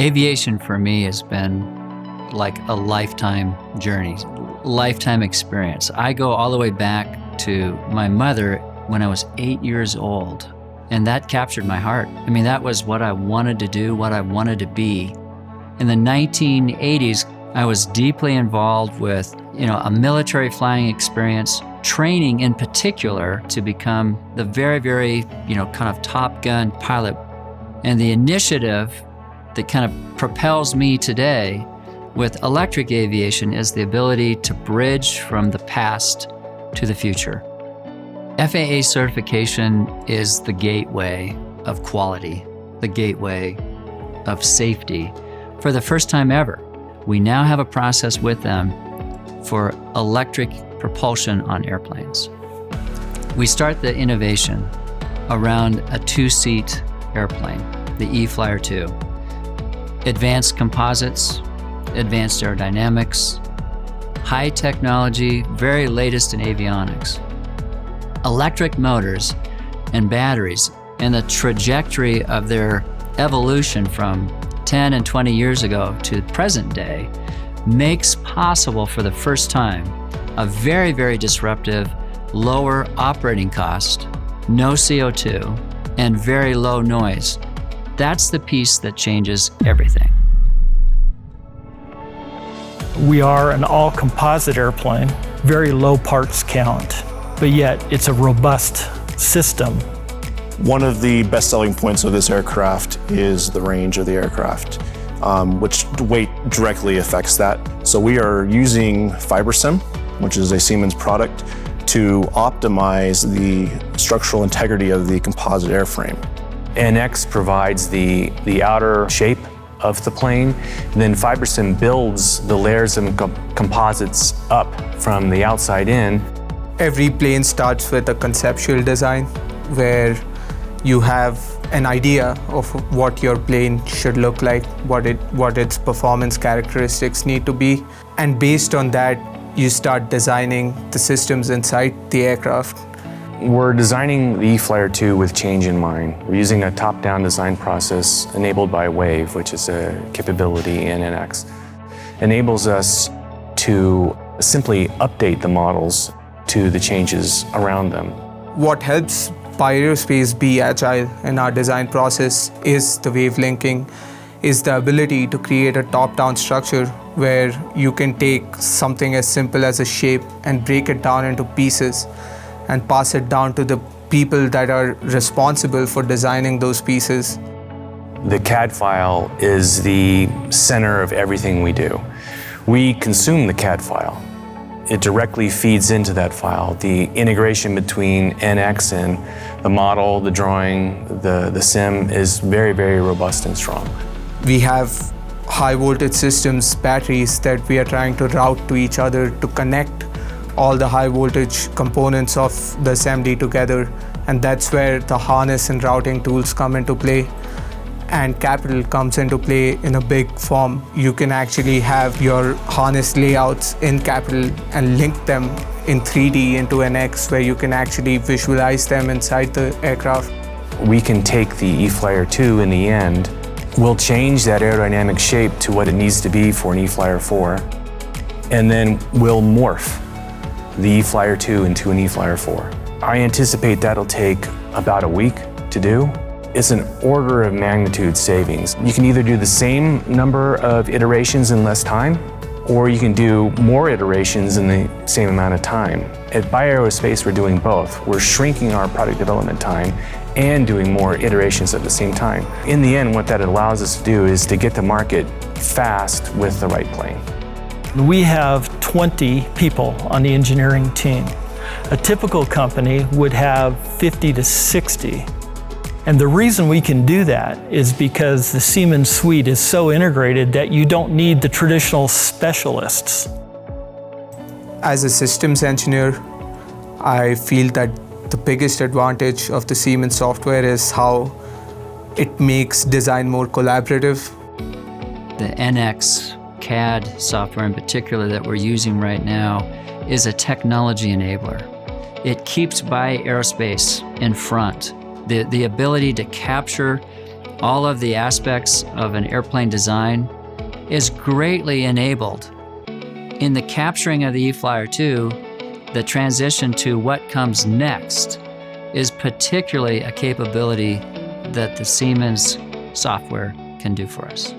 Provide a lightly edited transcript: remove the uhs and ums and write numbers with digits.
Aviation for me has been like a lifetime journey, lifetime experience. I go all the way back to my mother when I was 8 years old, and that captured my heart. I mean, that was what I wanted to do, what I wanted to be. In the 1980s, I was deeply involved with, a military flying experience, training in particular to become the very, very, kind of Top Gun pilot. And the initiative that kind of propels me today with electric aviation is the ability to bridge from the past to the future. FAA certification is the gateway of quality, the gateway of safety. For the first time ever, we now have a process with them for electric propulsion on airplanes. We start the innovation around a 2-seat airplane, the E-Flyer 2. Advanced composites, advanced aerodynamics, high technology, very latest in avionics. Electric motors and batteries and the trajectory of their evolution from 10 and 20 years ago to present day makes possible for the first time a very, very disruptive, lower operating cost, no CO2, and very low noise. That's the piece that changes everything. We are an all-composite airplane, very low parts count, but yet it's a robust system. One of the best selling points of this aircraft is the range of the aircraft, which weight directly affects that. So we are using FiberSim, which is a Siemens product, to optimize the structural integrity of the composite airframe. NX provides the outer shape of the plane, then FiberSim builds the layers of composites up from the outside in. Every plane starts with a conceptual design where you have an idea of what your plane should look like, what its performance characteristics need to be, and based on that, you start designing the systems inside the aircraft. We're designing the E-Flyer 2 with change in mind. We're using a top-down design process enabled by Wave, which is a capability in NX. Enables us to simply update the models to the changes around them. What helps Aerospace be agile in our design process is the wave linking, is the ability to create a top-down structure where you can take something as simple as a shape and break it down into pieces and pass it down to the people that are responsible for designing those pieces. The CAD file is the center of everything we do. We consume the CAD file. It directly feeds into that file. The integration between NX and the model, the drawing, the sim is very, very robust and strong. We have high voltage systems, batteries that we are trying to route to each other to connect all the high voltage components of the assembly together. And that's where the harness and routing tools come into play. And Capital comes into play in a big form. You can actually have your harness layouts in Capital and link them in 3D into NX, where you can actually visualize them inside the aircraft. We can take the E-Flyer 2 in the end. We'll change that aerodynamic shape to what it needs to be for an E-Flyer 4, and then we'll morph the E-Flyer 2 into an E-Flyer 4. I anticipate that'll take about a week to do. It's an order of magnitude savings. You can either do the same number of iterations in less time, or you can do more iterations in the same amount of time. At Aerospace, we're doing both. We're shrinking our product development time and doing more iterations at the same time. In the end, what that allows us to do is to get to market fast with the right plane. We have 20 people on the engineering team. A typical company would have 50 to 60. And the reason we can do that is because the Siemens suite is so integrated that you don't need the traditional specialists. As a systems engineer, I feel that the biggest advantage of the Siemens software is how it makes design more collaborative. The NX CAD software in particular that we're using right now is a technology enabler. It keeps Aerospace in front. The ability to capture all of the aspects of an airplane design is greatly enabled. In the capturing of the E-Flyer 2, the transition to what comes next is particularly a capability that the Siemens software can do for us.